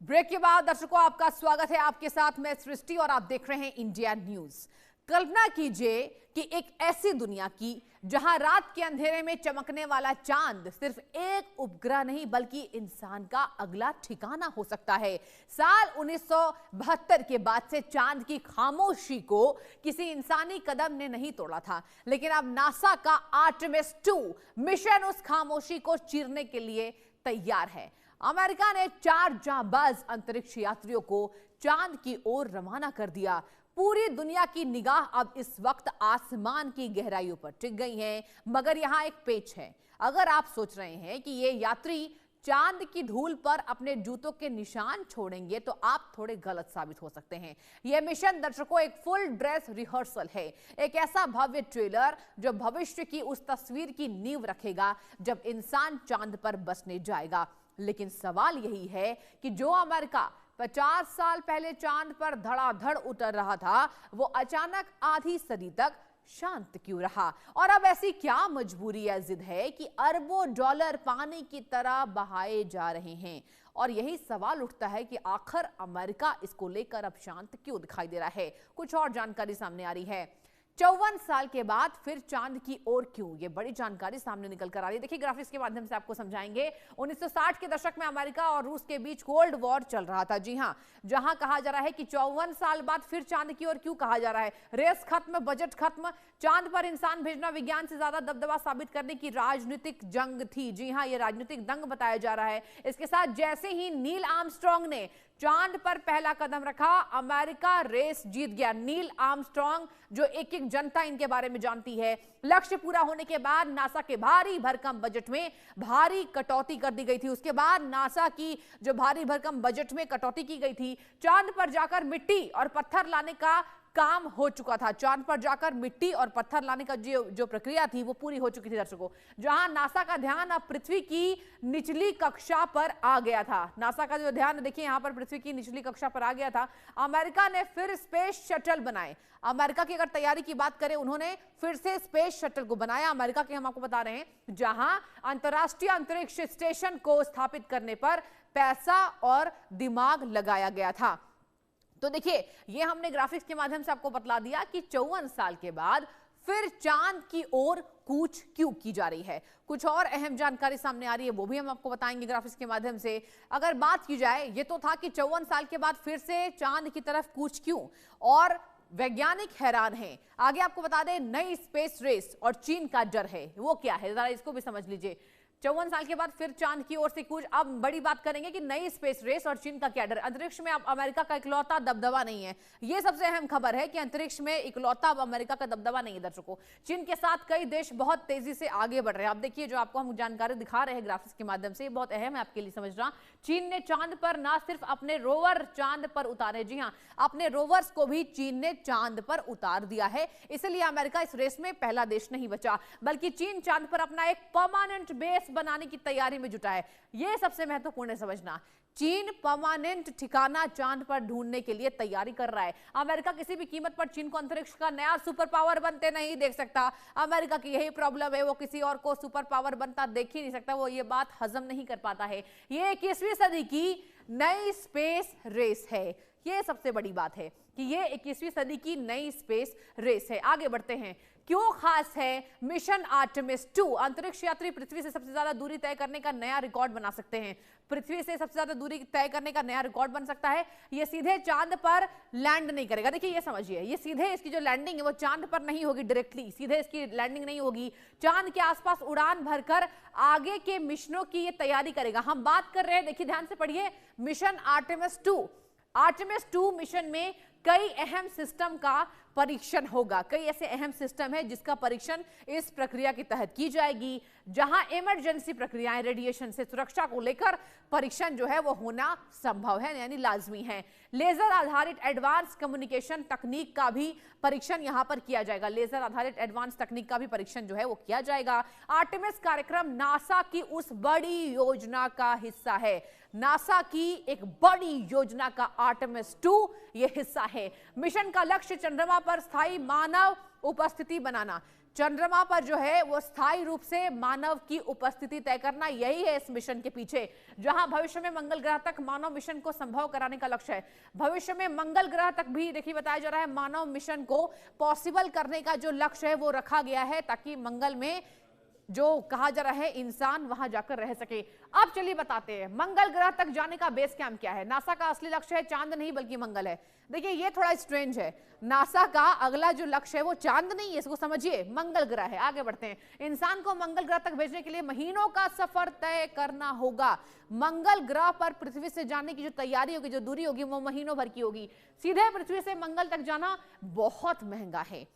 Break के बाद दर्शकों आपका स्वागत है। आपके साथ मैं सृष्टि और आप देख रहे हैं इंडिया न्यूज। कल्पना कीजिए कि एक ऐसी दुनिया की जहां रात के अंधेरे में चमकने वाला चांद सिर्फ एक उपग्रह नहीं बल्कि इंसान का अगला ठिकाना हो सकता है। साल 1972 के बाद से चांद की खामोशी को किसी इंसानी कदम ने नहीं तोड़ा था, लेकिन अब नासा का आर्टेमिस 2 मिशन उस खामोशी को चीरने के लिए तैयार है। अमेरिका ने 4 जांबाज अंतरिक्ष यात्रियों को चांद की ओर रवाना कर दिया। पूरी दुनिया की निगाह अब इस वक्त आसमान की गहराइयों पर टिक गई है, मगर यहां एक पेच है। अगर आप सोच रहे हैं कि ये यात्री चांद की धूल पर अपने जूतों के निशान छोड़ेंगे तो आप थोड़े गलत साबित हो सकते हैं। यह मिशन दर्शकों एक फुल ड्रेस रिहर्सल है, एक ऐसा भव्य ट्रेलर जो भविष्य की उस तस्वीर की नींव रखेगा जब इंसान चांद पर बसने जाएगा। लेकिन सवाल यही है कि जो अमेरिका 50 साल पहले चांद पर धड़ाधड़ उतर रहा था, वो अचानक आधी सदी तक शांत क्यों रहा? और अब ऐसी क्या मजबूरी या जिद है कि अरबों डॉलर पानी की तरह बहाए जा रहे हैं? और यही सवाल उठता है कि आखिर अमेरिका इसको लेकर अब शांत क्यों दिखाई दे रहा है। कुछ और जानकारी सामने आ रही है। 54 साल के बाद फिर चांद की ओर क्यों, ये बड़ी जानकारी सामने निकल कर आ रही है। देखिए ग्राफिक्स के माध्यम से आपको समझाएंगे। 1960 के दशक में अमेरिका और रूस के बीच कोल्ड वॉर चल रहा था। जी हां, जहां कहा जा रहा है कि 54 साल बाद फिर चांद की ओर क्यों कहा जा रहा है। रेस खत्म, बजट खत्म, चांद पर इंसान भेजना विज्ञान से ज्यादा दबदबा साबित करने की राजनीतिक जंग थी। जी हां, यह राजनीतिक दंग बताया जा रहा है। इसके साथ जैसे ही नील आर्मस्ट्रांग ने चांद पर पहला कदम रखा, अमेरिका रेस जीत गया। नील आर्मस्ट्रांग जो एक एक जनता इनके बारे में जानती है। लक्ष्य पूरा होने के बाद नासा के भारी भरकम बजट में भारी कटौती कर दी गई थी। उसके बाद नासा की जो भारी भरकम बजट में कटौती की गई थी, चांद पर जाकर मिट्टी और पत्थर लाने का काम हो चुका था। चांद पर जाकर मिट्टी और पत्थर लाने का जो प्रक्रिया थी वो पूरी हो चुकी थी दर्शकों। जहां नासा का ध्यान अब पृथ्वी की निचली कक्षा पर आ गया था। नासा का जो ध्यान देखिए यहां पर पृथ्वी की निचली कक्षा पर आ गया था। अमेरिका ने फिर स्पेस शटल बनाए। अमेरिका की अगर तैयारी की बात करें, उन्होंने फिर से स्पेस शटल को बनाया। अमेरिका के हम आपको बता रहे हैं, जहां अंतरराष्ट्रीय अंतरिक्ष स्टेशन को स्थापित करने पर पैसा और दिमाग लगाया गया था। तो देखिए ये हमने ग्राफिक्स के माध्यम से आपको बतला दिया कि 54 साल के बाद फिर चांद की ओर कूच क्यों की जा रही है। कुछ और अहम जानकारी सामने आ रही है, वो भी हम आपको बताएंगे ग्राफिक्स के माध्यम से। अगर बात की जाए, ये तो था कि 54 साल के बाद फिर से चांद की तरफ कूच क्यों, और वैज्ञानिक हैरान हैं। आगे आपको बता दें, नई स्पेस रेस और चीन का डर है, वो क्या है जरा इसको भी समझ लीजिए। 54 साल के बाद फिर चांद की ओर से कूच। अब बड़ी बात करेंगे कि नई स्पेस रेस और चीन का क्या डर। अंतरिक्ष में अब अमेरिका का इकलौता दबदबा नहीं है। यह सबसे अहम खबर है कि अंतरिक्ष में इकलौता अब अमेरिका का दबदबा नहीं है दर्शकों। चीन के साथ कई देश बहुत तेजी से आगे बढ़ रहे हैं। अब देखिए जो आपको हम जानकारी दिखा रहे हैं ग्राफिक्स के माध्यम से, बहुत अहम है आपके लिए समझना। चीन ने चांद पर ना सिर्फ अपने रोवर चांद पर उतारे, जी हाँ, अपने रोवर्स को भी चीन ने चांद पर उतार दिया है। इसलिए अमेरिका इस रेस में पहला देश नहीं बचा, बल्कि चीन चांद पर अपना एक परमानेंट बेस बनाने की तैयारी में जुटा है। यह सबसे महत्वपूर्ण है समझना। चीन परमानेंट ठिकाना चांद पर ढूंढने के लिए तैयारी कर रहा है। अमेरिका किसी भी कीमत पर चीन को अंतरिक्ष का नया सुपर पावर बनते नहीं देख सकता। अमेरिका की यही प्रॉब्लम है, वो किसी और को सुपर पावर बनता देख ही नहीं सकता। वो ये बात हजम नहीं कर पाता है। ये 21वीं सदी की नई स्पेस रेस है। ये सबसे बड़ी बात है कि ये 21वीं सदी की नई स्पेस रेस है। आगे बढ़ते हैं। क्यों खास है मिशन आर्टेमिस 2? अंतरिक्ष यात्री पृथ्वी से सबसे ज्यादा दूरी तय करने का नया रिकॉर्ड बना सकते हैं। पृथ्वी से सबसे ज्यादा दूरी तय करने का नया रिकॉर्ड बन सकता है। ये सीधे चांद पर लैंड नहीं करेगा। देखिए ये समझिए, ये सीधे इसकी जो लैंडिंग है वो चांद पर नहीं होगी, डायरेक्टली सीधे इसकी लैंडिंग नहीं होगी। चांद के आसपास उड़ान भरकर आगे के मिशनों की ये तैयारी करेगा। हम बात कर रहे हैं, देखिए ध्यान से पढ़िए, मिशन आर्टेमिस 2। आर्टेमिस 2 मिशन में कई अहम सिस्टम का परीक्षण होगा। कई ऐसे अहम सिस्टम है जिसका परीक्षण इस प्रक्रिया के तहत की जाएगी, जहां इमरजेंसी प्रक्रियाएं, रेडिएशन से सुरक्षा को लेकर परीक्षण जो है वो होना संभव है, यानी लाजमी है। लेजर आधारित एडवांस कम्युनिकेशन तकनीक का भी परीक्षण यहां पर किया जाएगा। लेजर आधारित एडवांस तकनीक का भी परीक्षण जो है वो किया जाएगा। आर्टेमिस कार्यक्रम नासा की उस बड़ी योजना का हिस्सा है। नासा की एक बड़ी योजना का आर्टेमिस 2 ये हिस्सा है। मिशन का लक्ष्य चंद्रमा पर स्थायी मानव उपस्थिति बनाना। चंद्रमा पर जो है वो स्थायी रूप से मानव की उपस्थिति तय करना, यही है इस मिशन के पीछे, जहां भविष्य में मंगल ग्रह तक मानव मिशन को संभव कराने का लक्ष्य है। भविष्य में मंगल ग्रह तक भी देखिए बताया जा रहा है मानव मिशन को पॉसिबल करने का जो लक्ष्य है वो रखा गया है, ताकि मंगल में जो कहा जा रहा है इंसान वहां जाकर रह सके। अब चलिए बताते हैं मंगल ग्रह तक जाने का बेस कैंप क्या है। नासा का असली लक्ष्य है चांद नहीं बल्कि मंगल है। देखिए ये थोड़ा स्ट्रेंज है, नासा का अगला जो लक्ष्य है वो चांद नहीं है, इसको समझिए, मंगल ग्रह है। आगे बढ़ते हैं। इंसान को मंगल ग्रह तक भेजने के लिए महीनों का सफर तय करना होगा। मंगल ग्रह पर पृथ्वी से जाने की जो तैयारी होगी, जो दूरी होगी, वो महीनों भर की होगी। सीधे पृथ्वी से मंगल तक जाना बहुत महंगा है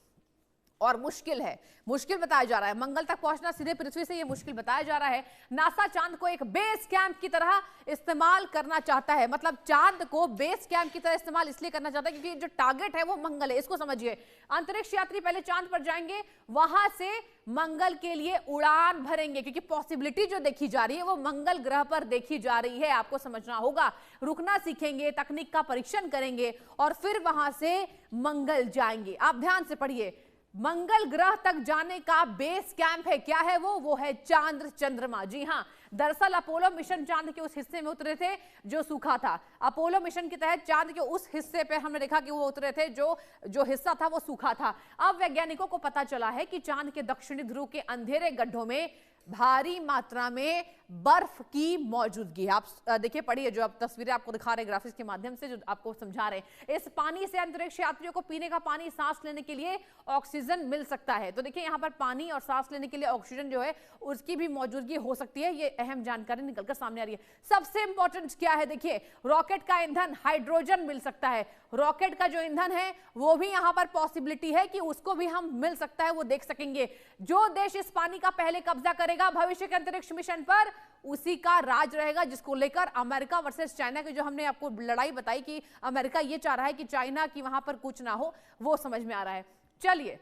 और मुश्किल है, मुश्किल बताया जा रहा है। मंगल तक पहुंचना सीधे पृथ्वी से ये मुश्किल बताया जा रहा है। नासा चांद को एक बेस कैंप की तरह इस्तेमाल करना चाहता है, मतलब चांद को बेस कैंप की तरह इस्तेमाल इसलिए करना चाहता है क्योंकि जो टारगेट है वो मंगल है, इसको समझिए। अंतरिक्ष यात्री पहले चांद पर जाएंगे, वहां से मंगल के लिए उड़ान भरेंगे, क्योंकि पॉसिबिलिटी जो देखी जा रही है वो मंगल ग्रह पर देखी जा रही है, आपको समझना होगा। रुकना सीखेंगे, तकनीक का परीक्षण करेंगे और फिर वहां से मंगल जाएंगे। आप ध्यान से पढ़िए, मंगल ग्रह तक जाने का बेस कैंप है, क्या है वो है चांद, चंद्रमा। जी हां, दरअसल अपोलो मिशन चांद के उस हिस्से में उतरे थे जो सूखा था। अपोलो मिशन के तहत चांद के उस हिस्से पे हमने देखा कि वो उतरे थे जो हिस्सा था वो सूखा था। अब वैज्ञानिकों को पता चला है कि चांद के दक्षिणी ध्रुव के अंधेरे गड्ढों में भारी मात्रा में बर्फ की मौजूदगी है। आप देखिए, पढ़िए, जो आप तस्वीरें आपको दिखा रहे हैं ग्राफिक्स के माध्यम से, जो आपको समझा रहे हैं। इस पानी से अंतरिक्ष यात्रियों को पीने का पानी, सांस लेने के लिए ऑक्सीजन मिल सकता है। तो देखिए यहाँ पर पानी और सांस लेने के लिए ऑक्सीजन जो है उसकी भी मौजूदगी हो सकती है। ये अहम जानकारी निकलकर सामने आ रही है। सबसे इंपॉर्टेंट क्या है, देखिए, रॉकेट का ईंधन हाइड्रोजन मिल सकता है। रॉकेट का जो ईंधन है वो भी यहां पर पॉसिबिलिटी है कि उसको भी हम मिल सकता है, वो देख सकेंगे। जो देश इस पानी का पहले कब्जा करेगा भविष्य के अंतरिक्ष मिशन पर, उसी का राज रहेगा, जिसको लेकर अमेरिका वर्सेस चाइना की जो हमने आपको लड़ाई बताई कि अमेरिका ये चाह रहा है कि चाइना की वहां पर कुछ ना हो, वो समझ में आ रहा है। चलिए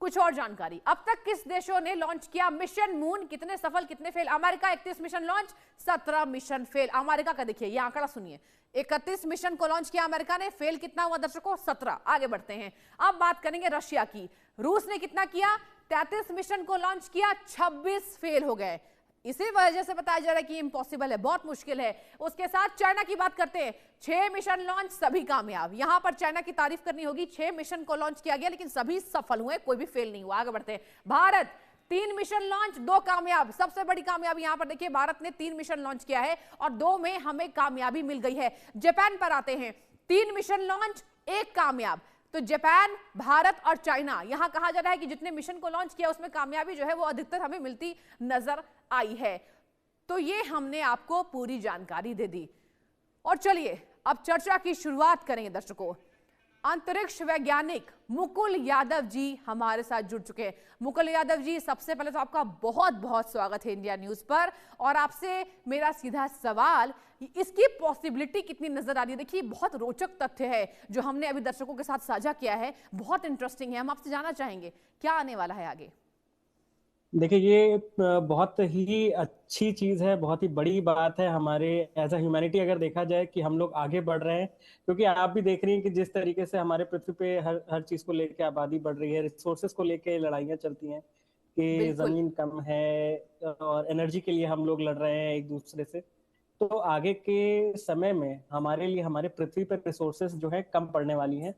कुछ और जानकारी। अब तक किस देशों ने लॉन्च किया मिशन मून, कितने सफल कितने fail? America 31 mission launch, 17 mission fail. America का देखिए ये आंकड़ा सुनिए, 31 मिशन को लॉन्च किया अमेरिका ने, फेल कितना हुआ दर्शकों? 17। आगे बढ़ते हैं, अब बात करेंगे रशिया की। रूस ने कितना किया? 33 मिशन को लॉन्च किया, 26 फेल हो गए। इसी वजह से बताया जा रहा है कि इम्पॉसिबल है, बहुत मुश्किल है। उसके साथ चाइना की बात करते हैं, 6 मिशन लॉन्च, सभी कामयाब। यहां पर चाइना की तारीफ करनी होगी, 6 मिशन को लॉन्च किया गया लेकिन सभी सफल हुए, कोई भी फेल नहीं हुआ। आगे बढ़ते हैं, भारत 3 मिशन लॉन्च, 2 कामयाब। सबसे बड़ी कामयाबी यहां पर देखिए, भारत ने 3 मिशन लॉन्च किया है और 2 में हमें कामयाबी मिल गई है। जापान पर आते हैं, 3 मिशन लॉन्च, 1 कामयाब। तो जापान, भारत और चाइना, यहां कहा जा रहा है कि जितने मिशन को लॉन्च किया उसमें कामयाबी जो है वो अधिकतर हमें मिलती नजर आई है। तो ये हमने आपको पूरी जानकारी दे दी और चलिए अब चर्चा की शुरुआत करेंगे दर्शकों। अंतरिक्ष वैज्ञानिक मुकुल यादव जी हमारे साथ जुड़ चुके हैं। मुकुल यादव जी, सबसे पहले तो आपका बहुत बहुत स्वागत है इंडिया न्यूज पर। और आपसे मेरा सीधा सवाल, इसकी पॉसिबिलिटी कितनी नजर आ रही है? देखिए बहुत रोचक तथ्य है जो हमने अभी दर्शकों के साथ साझा किया है, बहुत इंटरेस्टिंग है। हम आपसे जानना चाहेंगे क्या आने वाला है आगे। देखिए ये बहुत ही अच्छी चीज है, बहुत ही बड़ी बात है हमारे एज अ ह्यूमैनिटी अगर देखा जाए कि हम लोग आगे बढ़ रहे हैं। क्योंकि आप भी देख रही हैं कि जिस तरीके से हमारे पृथ्वी पे हर हर चीज को लेके आबादी बढ़ रही है, रिसोर्सेज को लेके लड़ाइयाँ चलती हैं कि बिल्कुल। जमीन कम है और एनर्जी के लिए हम लोग लड़ रहे हैं एक दूसरे से। तो आगे के समय में हमारे लिए हमारे पृथ्वी पर रिसोर्सेज जो है कम पड़ने वाली हैं।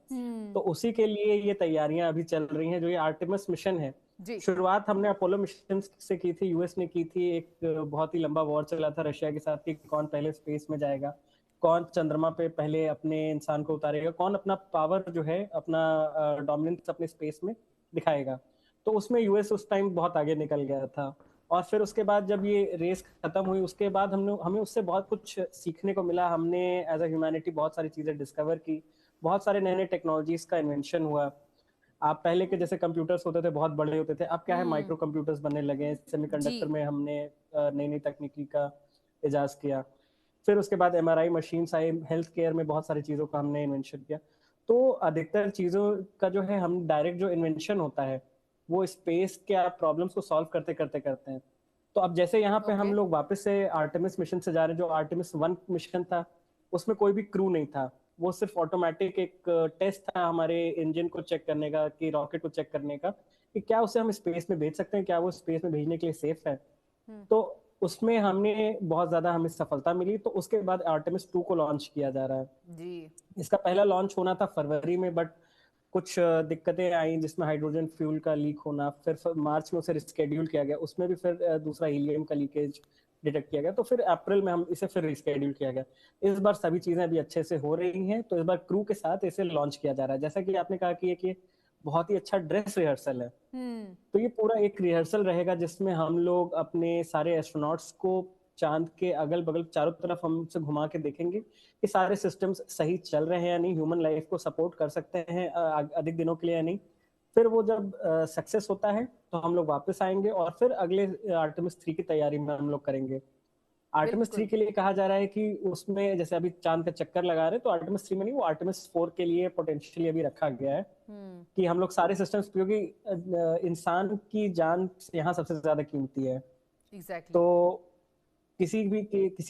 तो उसी के लिए ये तैयारियां अभी चल रही हैं। जो ये आर्टेमिस मिशन है, जी। शुरुआत हमने अपोलो मिशन से की थी, यूएस ने की थी। एक बहुत ही लंबा वॉर चला था रशिया के साथ कि कौन पहले स्पेस में जाएगा, कौन चंद्रमा पे पहले अपने इंसान को उतारेगा, कौन अपना पावर जो है, अपना डोमिनेंस अपने स्पेस में दिखाएगा। तो उसमें यूएस उस टाइम बहुत आगे निकल गया था। और फिर उसके बाद जब ये रेस खत्म हुई, उसके बाद हमें उससे बहुत कुछ सीखने को मिला। हमने एज अ ह्यूमैनिटी बहुत सारी चीजें डिस्कवर की, बहुत सारे नए नए टेक्नोलॉजीज का इन्वेंशन हुआ। आप पहले के जैसे कंप्यूटर्स होते थे बहुत बड़े होते थे, अब क्या है माइक्रो कंप्यूटर्स बनने लगे हैं। जी। सेमीकंडक्टर में हमने नई नई तकनीकी का इजाज किया। फिर उसके बाद एमआरआई मशीन्स आई, हेल्थ केयर में बहुत सारी चीजों का हमने इन्वेंशन किया। तो अधिकतर चीजों का जो है, हम डायरेक्ट जो इन्वेंशन होता है वो स्पेस के प्रॉब्लम्स को सॉल्व करते करते करते हैं। तो अब जैसे यहाँ पे हम लोग वापस से आर्टेमिस मिशन से जा रहे हैं, जो आर्टेमिस 1 मिशन था उसमें कोई भी क्रू नहीं था, वो सिर्फ ऑटोमेटिक एक टेस्ट था हमारे इंजन को चेक करने का, कि रॉकेट को चेक करने का कि क्या उसे हम स्पेस में भेज सकते हैं, क्या वो स्पेस में भेजने के लिए सेफ है। हम्म। तो उसमें हमने बहुत ज्यादा हमें सफलता मिली, तो उसके बाद आर्टेमिस 2 को लॉन्च किया जा रहा है। जी। इसका पहला लॉन्च होना था फरवरी में, बट कुछ दिक्कतें आई जिसमें हाइड्रोजन फ्यूल का लीक होना, फिर मार्च में उसे रिस्केड्यूल किया गया, उसमें भी फिर दूसरा हीलियम का लीकेज डिटेक्ट किया गया, तो फिर अप्रैल में हम इसे फिर रिस्केड्यूल किया गया। इस बार सभी चीजें अभी अच्छे से हो रही हैं, तो इस बार क्रू के साथ इसे लॉन्च किया जा रहा है। जैसा कि आपने कहा कि ये बहुत ही अच्छा ड्रेस रिहर्सल है, हम्म। तो ये पूरा एक रिहर्सल रहेगा जिसमें हम लोग अपने सारे एस्ट्रोनॉट्स को चांद के अगल बगल चारों तरफ हम उसे घुमा के देखेंगे कि सारे सिस्टम्स सही चल रहे हैं या नहीं, ह्यूमन लाइफ को सपोर्ट कर सकते हैं अधिक दिनों के लिए या नहीं। फिर वो जब सक्सेस होता है तो हम लोग वापस आएंगे और फिर अगले आर्टेमिस 3 की तैयारी में हम लोग करेंगे। आर्टेमिस 3 बिल्कुल। के लिए कहा जा रहा है कि उसमें जैसे अभी चांद का चक्कर लगा रहे हैं, तो आर्टेमिस 3 में नहीं, वो आर्टेमिस 4 के लिए पोटेंशियली अभी रखा गया है हम्म। कि हम लोग सारे सिस्टम्स, क्योंकि इंसान की जान यहाँ सबसे ज्यादा कीमती है, एग्जैक्टली। तो किसी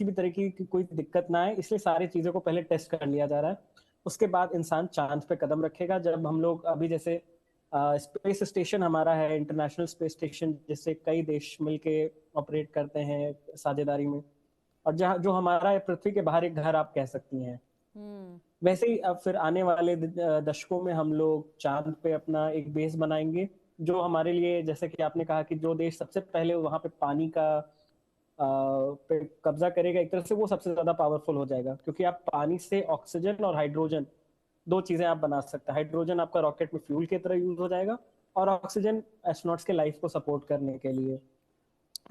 भी तरह की कोई दिक्कत ना आए, इसलिए सारी चीजों को पहले टेस्ट कर लिया जा रहा है। उसके बाद इंसान चांद पे कदम रखेगा। जब हम लोग अभी जैसे स्पेस स्टेशन हमारा है, इंटरनेशनल स्पेस स्टेशन, जिससे कई देश मिलके ऑपरेट करते हैं साझेदारी में, और जहाँ जो हमारा है पृथ्वी के बाहर एक घर आप कह सकती हैं। हम्म। वैसे ही अब फिर आने वाले दशकों में हम लोग चांद पे अपना एक बेस बनाएंगे, जो हमारे लिए, जैसे कि आपने कहा कि जो देश सबसे पहले वहां पे पानी का पे कब्जा करेगा, एक तरह से वो सबसे ज्यादा पावरफुल हो जाएगा, क्योंकि आप पानी से ऑक्सीजन और हाइड्रोजन, दो चीजें आप बना सकते हैं। हाइड्रोजन आपका रॉकेट में फ्यूल की तरह यूज हो जाएगा, और ऑक्सीजन एस्ट्रोनॉट्स के लाइफ को सपोर्ट करने के लिए,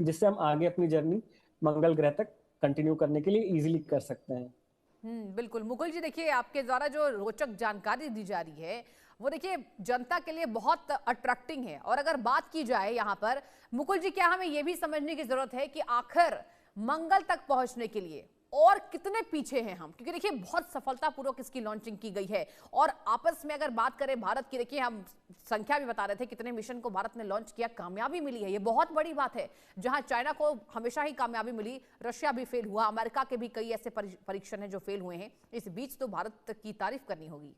जिससे हम आगे अपनी जर्नी मंगल ग्रह तक कंटिन्यू करने के लिए इजीली कर सकते हैं। बिल्कुल मुकुल जी, देखिए आपके द्वारा जो रोचक जानकारी दी जा रही है वो देखिए जनता के लिए बहुत अट्रैक्टिंग है। और अगर बात की जाए यहाँ पर मुकुल जी, क्या हमें यह भी समझने की जरूरत है कि आखिर मंगल तक पहुंचने के लिए और कितने पीछे हैं हम, क्योंकि देखिए बहुत सफलतापूर्वक इसकी लॉन्चिंग की गई है। और आपस में अगर बात करें भारत की, देखिए हम संख्या भी बता रहे थे कितने मिशन को भारत ने लॉन्च किया, कामयाबी मिली है, ये बहुत बड़ी बात है। जहां चाइना को हमेशा ही कामयाबी मिली, रशिया भी फेल हुआ, अमेरिका के भी कई ऐसे परीक्षण हैं जो फेल हुए हैं, इस बीच तो भारत की तारीफ करनी होगी।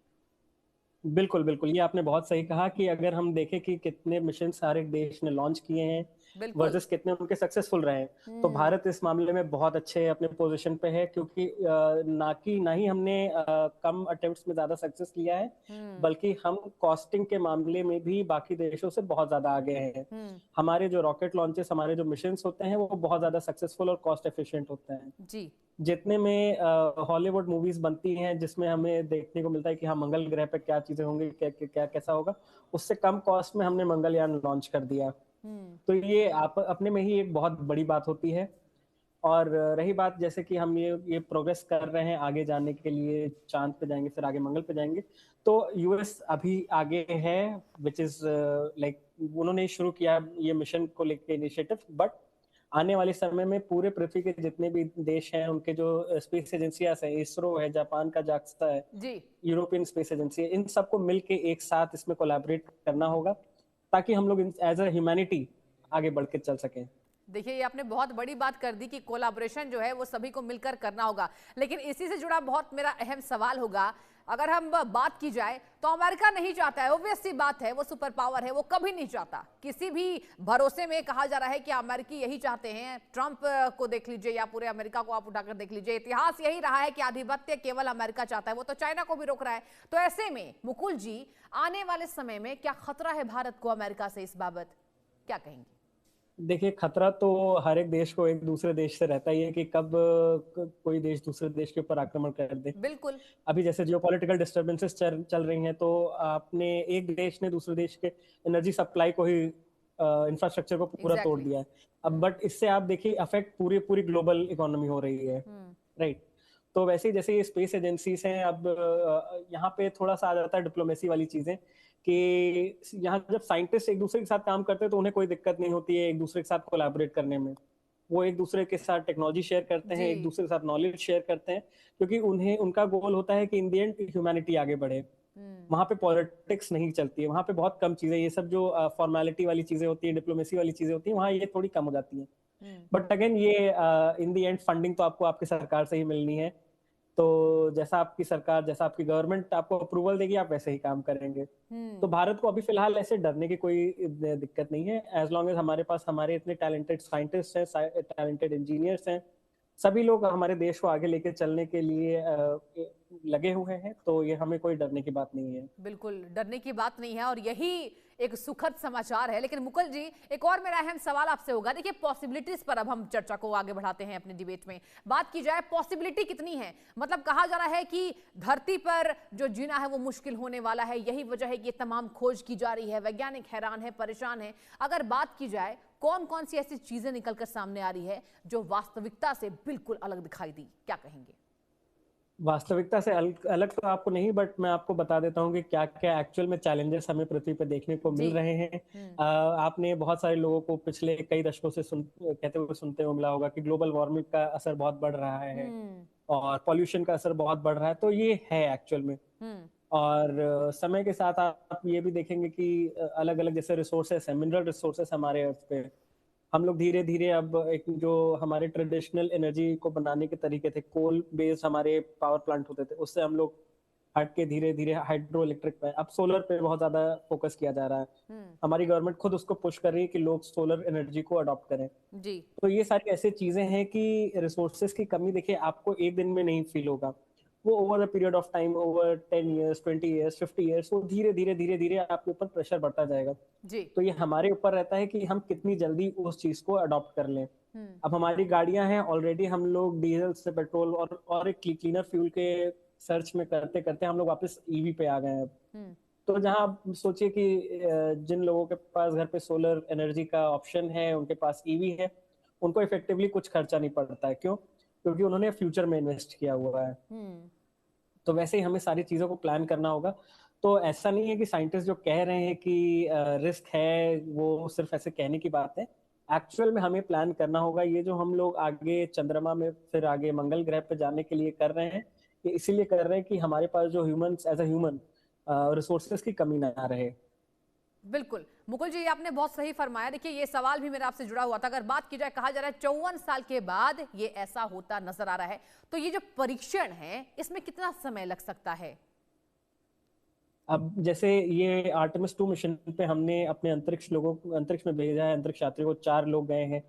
बिल्कुल बिल्कुल, ये आपने बहुत सही कहा कि अगर हम देखें कि कितने मिशन हर एक देश ने लॉन्च किए हैं बिल्कुल। वर्सेस कितने उनके सक्सेसफुल रहे हैं, तो हम्म। भारत इस मामले में बहुत अच्छे अपने पोजीशन पे है, क्योंकि ना ही हमने कम अटेम्प्ट्स में ज्यादा सक्सेस लिया है, हम्म। बल्कि हम कॉस्टिंग के मामले में भी बाकी देशों से बहुत ज्यादा आगे हैं। हम्म। हमारे जो रॉकेट लॉन्चेस, हमारे जो मिशन होते हैं, वो बहुत ज्यादा सक्सेसफुल और कॉस्ट एफिशिएंट होते हैं। जी। जितने में हॉलीवुड मूवीज बनती हैं जिसमें हमें देखने को मिलता है कि हाँ मंगल ग्रह पे क्या चीजें होंगी, क्या कैसा होगा, उससे कम कॉस्ट में हमने मंगलयान लॉन्च कर दिया। हम्म। तो ये आप अपने में ही एक बहुत बड़ी बात होती है। और रही बात, जैसे कि हम ये प्रोग्रेस कर रहे हैं आगे जाने के लिए, चांद पे जाएंगे फिर आगे मंगल पे जाएंगे, तो यूएस अभी आगे है, विच इज लाइक उन्होंने शुरू किया ये मिशन को लेके इनिशिएटिव, बट आने वाले समय में पूरे पृथ्वी के जितने भी देश हैं, उनके जो स्पेस एजेंसियां हैं, इसरो है, जापान का जाक्सा है, जी। यूरोपियन स्पेस एजेंसी है, इन सबको मिलके एक साथ इसमें कोलैबोरेट करना होगा, ताकि हम लोग एज अ ह्यूमैनिटी आगे बढ़ के चल सकें। देखिए ये आपने बहुत बड़ी बात कर दी कि कोलैबोरेशन जो है वो सभी को मिलकर करना होगा। लेकिन इसी से जुड़ा बहुत मेरा अहम सवाल होगा, अगर हम बात की जाए तो अमेरिका नहीं चाहता है, ऑब्वियस सी बात है, वो सुपर पावर है, वो कभी नहीं चाहता। किसी भी भरोसे में कहा जा रहा है कि अमेरिकी यही चाहते हैं। ट्रंप को देख लीजिए या पूरे अमेरिका को आप उठाकर देख लीजिए, इतिहास यही रहा है कि आधिपत्य केवल अमेरिका चाहता है, वो तो चाइना को भी रोक रहा है। तो ऐसे में मुकुल जी, आने वाले समय में क्या खतरा है भारत को अमेरिका से, इस बाबत क्या कहेंगे? देखिए, खतरा तो हर एक देश को एक दूसरे देश से रहता ही है कि कब कोई देश दूसरे देश के ऊपर आक्रमण कर दे। बिल्कुल। अभी जैसे जियोपॉलिटिकल डिस्टर्बेंसेस चल रही हैं, तो आपने एक देश ने दूसरे देश के एनर्जी सप्लाई को ही, इंफ्रास्ट्रक्चर को पूरा तोड़ एग्जैक्टली। दिया है। अब बट इससे आप देखिए अफेक्ट पूरी पूरी ग्लोबल इकोनॉमी हो रही है, राइट। तो वैसे ही जैसे ये स्पेस एजेंसीज हैं, अब यहाँ पे थोड़ा सा आ जाता है डिप्लोमेसी वाली चीजें, कि यहाँ जब साइंटिस्ट एक दूसरे के साथ काम करते हैं तो उन्हें कोई दिक्कत नहीं होती है एक दूसरे के साथ कोलैबोरेट करने में। वो एक दूसरे के साथ टेक्नोलॉजी शेयर करते हैं, जी। एक दूसरे के साथ नॉलेज शेयर करते हैं, क्योंकि उन्हें उनका गोल होता है कि इन दी एंड ह्यूमैनिटी आगे बढ़े। वहां पे पॉलिटिक्स नहीं चलती है, वहां पे बहुत कम चीजें, ये सब जो फॉर्मेलिटी वाली चीजें होती है, डिप्लोमेसी वाली चीजें होती है, वहां ये थोड़ी कम हो जाती हैं। बट अगेन ये इन दी एंड फंडिंग तो आपको आपकी सरकार से ही मिलनी है, तो जैसा आपकी सरकार, जैसा आपकी गवर्नमेंट आपको अप्रूवल देगी, आप वैसे ही काम करेंगे। तो भारत को अभी फिलहाल ऐसे डरने की कोई दिक्कत नहीं है, एज लॉन्ग एज हमारे पास हमारे इतने टैलेंटेड साइंटिस्ट हैं, टैलेंटेड इंजीनियर्स हैं, सभी लोग हमारे देश को आगे लेके चलने के लिए लगे हुए हैं, तो ये हमें कोई डरने की बात नहीं है। बिल्कुल डरने की बात नहीं है और यही एक सुखद समाचार है। लेकिन मुकुल जी, एक और मेरा अहम सवाल आपसे होगा। देखिए, पॉसिबिलिटीज पर अब हम चर्चा को आगे बढ़ाते हैं अपने डिबेट में। बात की जाए, पॉसिबिलिटी कितनी है? मतलब कहा जा रहा है कि धरती पर जो जीना है वो मुश्किल होने वाला है, यही वजह है कि ये तमाम खोज की जा रही है, वैज्ञानिक हैरान है, परेशान है। अगर बात की जाए, कौन कौन सी ऐसी चीजें निकलकर सामने आ रही है जो वास्तविकता से बिल्कुल अलग दिखाई दी, क्या कहेंगे? वास्तविकता से अलग तो आपको नहीं, बट मैं आपको बता देता हूँ कि क्या क्या एक्चुअल में चैलेंजेस हमें पृथ्वी पर देखने को मिल जी। रहे हैं। आपने बहुत सारे लोगों को पिछले कई दशकों से कहते हुए सुनते हुए मिला होगा कि ग्लोबल वार्मिंग का असर बहुत बढ़ रहा है और पॉल्यूशन का असर बहुत बढ़ रहा है, तो ये है एक्चुअल में। और समय के साथ आप ये भी देखेंगे कि अलग अलग जैसे रिसोर्सेस है, मिनरल रिसोर्सेस हमारे अर्थ पे, हम लोग धीरे धीरे अब एक जो हमारे ट्रेडिशनल एनर्जी को बनाने के तरीके थे, कोल बेस्ड हमारे पावर प्लांट होते थे, उससे हम लोग हट के धीरे धीरे हाइड्रो इलेक्ट्रिक पे, अब सोलर पे बहुत ज्यादा फोकस किया जा रहा है। हमारी गवर्नमेंट खुद उसको पुश कर रही है कि लोग सोलर एनर्जी को अडॉप्ट करें। जी। तो ये सारी ऐसी चीजें हैं कि रिसोर्सेज की कमी देखिए आपको एक दिन में नहीं फील होगा, वो over the period of time, over 10 years, 20 years, 50 years, वो धीरे धीरे धीरे धीरे आपके ऊपर प्रेशर बढ़ता जाएगा। जी। तो ये हमारे ऊपर रहता है कि हम कितनी जल्दी उस चीज को अडॉप्ट कर लें। अब हमारी गाड़ियां हैं ऑलरेडी, हम लोग डीजल से पेट्रोल और एक क्लीनर फ्यूल के सर्च में करते करते हम लोग वापस ईवी पे आ गए हैं अब। तो जहां आप सोचिए कि जिन लोगों के पास घर पे सोलर एनर्जी का ऑप्शन है, उनके पास ईवी है, उनको इफेक्टिवली कुछ खर्चा नहीं पड़ता है। क्यों? क्योंकि उन्होंने फ्यूचर में इन्वेस्ट किया हुआ है। तो वैसे ही हमें सारी चीजों को प्लान करना होगा। तो ऐसा नहीं है कि साइंटिस्ट जो कह रहे हैं कि रिस्क है, वो सिर्फ ऐसे कहने की बात है। एक्चुअल में हमें प्लान करना होगा। ये जो हम लोग आगे चंद्रमा में, फिर आगे मंगल ग्रह पे जाने के लिए कर रहे हैं, ये इसीलिए कर रहे हैं कि हमारे पास जो humans as a human resources की कमी ना रहे। बिल्कुल मुकुल जी, आपने बहुत सही फरमाया। देखिए, ये सवाल भी मेरा आपसे जुड़ा हुआ था। अगर बात की जाए, कहा जा रहा है 54 साल के बाद ये ऐसा होता नजर आ रहा है, तो ये जो परीक्षण है इसमें कितना समय लग सकता है? अब जैसे ये आर्टेमिस 2 मिशन पे हमने अपने अंतरिक्ष में भेजा है, अंतरिक्ष यात्री को 4 लोग गए हैं,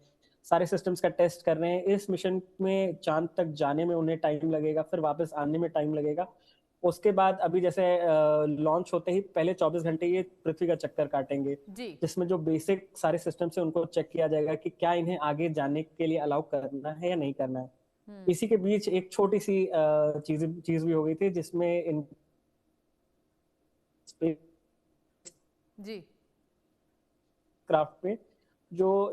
सारे सिस्टम्स का टेस्ट कर रहे हैं। इस मिशन में चांद तक जाने में उन्हें टाइम लगेगा, फिर वापस आने में टाइम लगेगा। उसके बाद अभी जैसे लॉन्च होते ही पहले 24 घंटे ये पृथ्वी का चक्कर काटेंगे, जिसमें जो बेसिक सारे सिस्टम से उनको चेक किया जाएगा कि क्या इन्हें आगे जाने के लिए अलाउ करना है या नहीं करना है। इसी के बीच एक छोटी सी चीज भी हो गई थी, जिसमें इन जी क्राफ्ट पे जो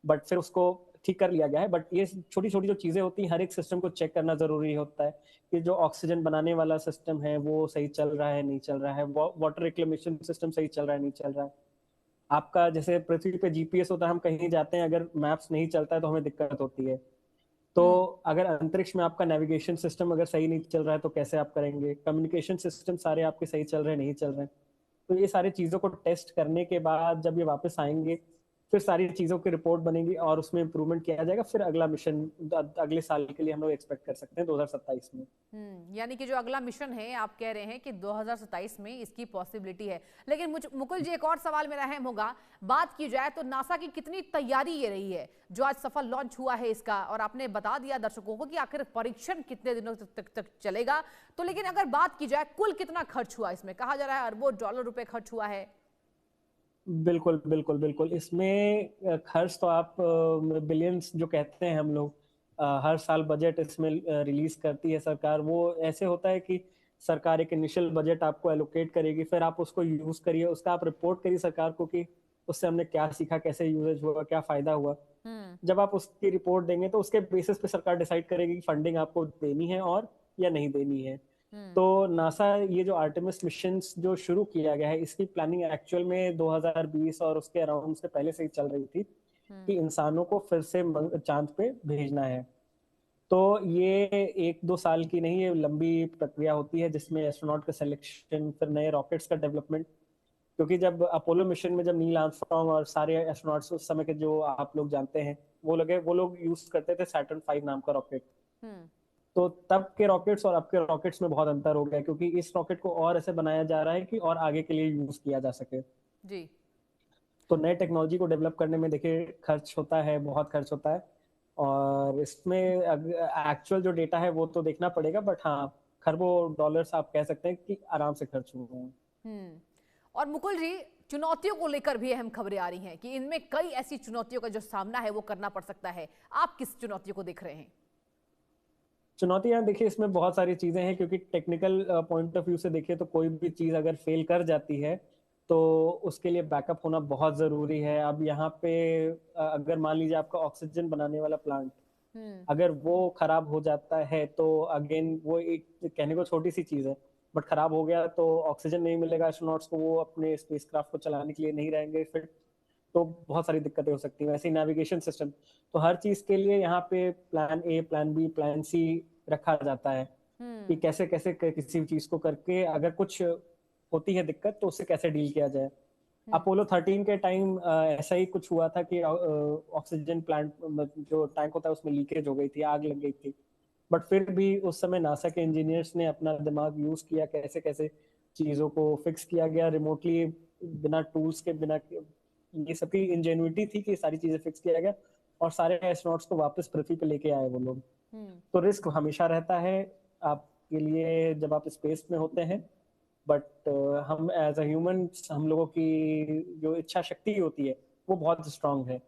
बट फिर उसको ठीक कर लिया गया है। बट ये छोटी छोटी जो चीजें होती हैं, हर एक सिस्टम को चेक करना जरूरी होता है कि जो ऑक्सीजन बनाने वाला सिस्टम है वो सही चल रहा है नहीं चल रहा है, वाटर रिक्लेमेशन सिस्टम सही चल रहा है नहीं चल रहा है। आपका जैसे पृथ्वी पे जीपीएस होता है, हम कहीं जाते हैं, अगर मैप्स नहीं चलता है तो हमें दिक्कत होती है। तो अगर अंतरिक्ष में आपका नेविगेशन सिस्टम अगर सही नहीं चल रहा है तो कैसे आप करेंगे? कम्युनिकेशन सिस्टम सारे आपके सही चल रहे हैं नहीं चल रहे हैं? तो ये सारी चीजों को टेस्ट करने के बाद जब ये वापस आएंगे, फिर सारी चीजों की रिपोर्ट बनेगी और उसमें इम्प्रूवमेंट किया जाएगा। फिर अगला मिशन अगले साल के लिए हम लोग एक्सपेक्ट कर सकते हैं 2027 में। यानी कि जो अगला मिशन है, आप कह रहे हैं कि 2027 में इसकी पॉसिबिलिटी है। लेकिन मुकुल जी, एक और सवाल मेरा अहम होगा। बात की जाए तो नासा की कितनी तैयारी ये रही है जो आज सफल लॉन्च हुआ है इसका, और आपने बता दिया दर्शकों को कि आखिर परीक्षण कितने दिनों तक चलेगा। तो लेकिन अगर बात की जाए कुल कितना खर्च हुआ इसमें, कहा जा रहा है अरबों डॉलर रुपए खर्च हुआ है। बिल्कुल बिल्कुल बिल्कुल, इसमें खर्च तो आप बिलियंस जो कहते हैं हम लोग, हर साल बजट इसमें रिलीज करती है सरकार। वो ऐसे होता है कि सरकार एक इनिशियल बजट आपको एलोकेट करेगी, फिर आप उसको यूज करिए, उसका आप रिपोर्ट करिए सरकार को कि उससे हमने क्या सीखा, कैसे यूजेज हुआ, क्या फायदा हुआ। जब आप उसकी रिपोर्ट देंगे तो उसके बेसिस पे सरकार डिसाइड करेगी कि फंडिंग आपको देनी है और या नहीं देनी है। तो नासा ये जो आर्टेमिस मिशन जो शुरू किया गया है, इसकी प्लानिंग एक्चुअल में 2020 और उसके अराउंड से पहले से ही चल रही थी कि इंसानों को फिर से चांद पे भेजना है। तो ये 1-2 साल की नहीं, ये लंबी प्रक्रिया होती है जिसमें एस्ट्रोनॉट का सिलेक्शन, फिर नए रॉकेट्स का डेवलपमेंट। क्योंकि जब अपोलो मिशन में जब नील आर्मस्ट्रॉन्ग और सारे एस्ट्रोनॉट्स उस समय के जो आप लोग जानते हैं, वो लोग यूज करते थे सैटर्न 5 नाम का रॉकेट। तो तब के रॉकेट्स और अब के रॉकेट्स में बहुत अंतर हो गया, क्योंकि इस रॉकेट को और ऐसे बनाया जा रहा है कि और आगे के लिए यूज किया जा सके। जी। तो नए टेक्नोलॉजी को डेवलप करने में देखिए खर्च होता है, बहुत खर्च होता है, और इसमें एक्चुअल जो डेटा है वो तो देखना पड़ेगा, बट हाँ, खरबों डॉलर्स आप कह सकते हैं कि आराम से खर्च हुए हैं। और मुकुल जी, चुनौतियों को लेकर भी अहम खबरें आ रही हैं कि इनमें कई ऐसी चुनौतियों का जो सामना है वो करना पड़ सकता है। आप किस चुनौतियों को देख रहे हैं? चुनौतियां देखिए इसमें बहुत सारी चीजें हैं, क्योंकि टेक्निकल पॉइंट ऑफ व्यू से देखिए तो कोई भी चीज अगर फेल कर जाती है तो उसके लिए बैकअप होना बहुत जरूरी है। अब यहाँ पे अगर मान लीजिए आपका ऑक्सीजन बनाने वाला प्लांट, अगर वो खराब हो जाता है तो अगेन वो एक कहने को छोटी सी चीज है, बट खराब हो गया तो ऑक्सीजन नहीं मिलेगा एस्ट्रोनॉट्स को, वो अपने स्पेसक्राफ्ट को चलाने के लिए नहीं रहेंगे फिर, तो बहुत सारी दिक्कतें हो सकती हैं। वैसे ही नेविगेशन सिस्टम, तो हर चीज के लिए यहाँ पे plan A, plan B, plan C रखा जाता है कि कैसे कैसे किसी चीज को करके अगर कुछ होती है दिक्कत तो उससे कैसे डील किया जाए। अपोलो 13 के टाइम ऐसा ही कुछ हुआ था कि ऑक्सीजन प्लांट जो टैंक होता है उसमें लीकेज हो गई थी, आग लग गई थी, बट फिर भी उस समय नासा के इंजीनियर्स ने अपना दिमाग यूज किया, कैसे कैसे चीजों को फिक्स किया गया रिमोटली, बिना टूल्स के, बिना, ये सबकी इंजेन्युइटी थी कि सारी चीजें फिक्स किया गया और सारे एस्ट्रोनॉट्स को वापस पृथ्वी पे लेके आए वो लोग। तो रिस्क हमेशा रहता है आपके लिए जब आप स्पेस में होते हैं, बट हम एज अ ह्यूमन, हम लोगों की जो इच्छा शक्ति होती है वो बहुत स्ट्रांग है।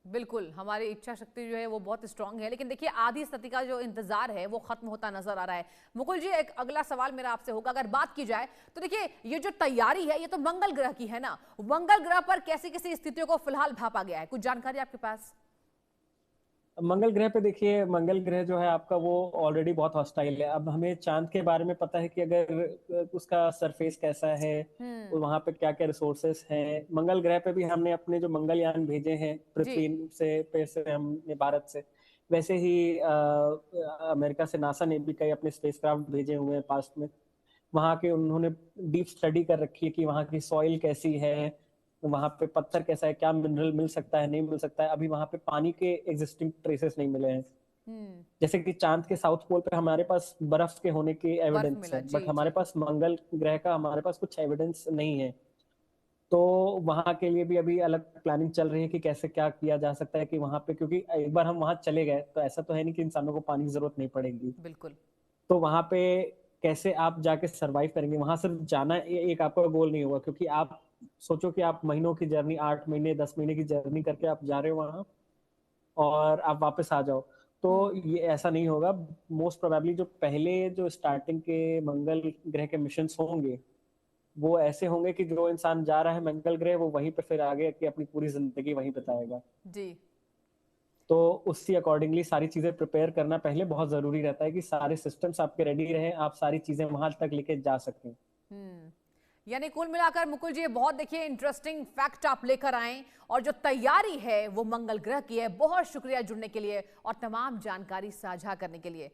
बिल्कुल, हमारी इच्छा शक्ति जो है वो बहुत स्ट्रांग है, लेकिन देखिए आधी सदी का जो इंतजार है वो खत्म होता नजर आ रहा है। मुकुल जी, एक अगला सवाल मेरा आपसे होगा, अगर बात की जाए तो देखिए ये जो तैयारी है ये तो मंगल ग्रह की है ना, मंगल ग्रह पर कैसी कैसी स्थितियों को फिलहाल भापा गया है, कुछ जानकारी आपके पास? मंगल ग्रह पे देखिए, मंगल ग्रह जो है आपका वो ऑलरेडी बहुत हॉस्टाइल है। अब हमें चांद के बारे में पता है कि अगर उसका सरफेस कैसा है, वहां पे क्या क्या रिसोर्सेस हैं। मंगल ग्रह पे भी हमने अपने जो मंगलयान भेजे हैं पृथ्वी से हमने भारत से, वैसे ही अमेरिका से नासा ने भी कई अपने स्पेसक्राफ्ट भेजे हुए हैं पास्ट में। वहां के उन्होंने डीप स्टडी कर रखी है कि वहां की सॉइल कैसी है, वहां पे पत्थर कैसा है, क्या मिनरल मिल सकता है, नहीं मिल सकता है। अभी वहां पे पानी के एग्जिस्टिंग ट्रेसेस नहीं मिले हैं। जैसे कि चांद के साउथ पोल पे हमारे पास बर्फ के होने की एविडेंस है, बट हमारे पास मंगल ग्रह का हमारे पास कुछ एविडेंस नहीं है। तो वहां के लिए भी अभी अलग प्लानिंग चल रही है कि कैसे क्या किया जा सकता है कि वहां पे, क्योंकि एक बार हम वहां चले गए तो ऐसा तो है नहीं कि इंसानों को पानी की जरूरत नहीं पड़ेगी। बिल्कुल। तो वहां पे कैसे आप जाके सरवाइव करेंगे, वहां सिर्फ जाना एक आपका गोल नहीं होगा, क्योंकि आप सोचो कि आप महीनों की जर्नी, 8 महीने 10 महीने की जर्नी करके आप जा रहे हो वहां और आप वापस आ जाओ, तो ये ऐसा नहीं होगा। मोस्ट प्रोबेबली जो पहले जो स्टार्टिंग के मंगल ग्रह के मिशन होंगे वो ऐसे होंगे कि जो इंसान जा रहा है मंगल ग्रह वो वहीं पे फिर आगे की अपनी पूरी जिंदगी वहीं बिताएगा जी। तो उससे अकॉर्डिंगली सारी चीजें प्रिपेयर करना पहले बहुत जरूरी रहता है कि सारे सिस्टम्स आपके रेडी रहे, आप सारी चीजें वहां तक लेके जा सकें। यानी कुल मिलाकर मुकुल जी बहुत देखिए इंटरेस्टिंग फैक्ट आप लेकर आए, और जो तैयारी है वो मंगल ग्रह की है। बहुत शुक्रिया जुड़ने के लिए और तमाम जानकारी साझा करने के लिए।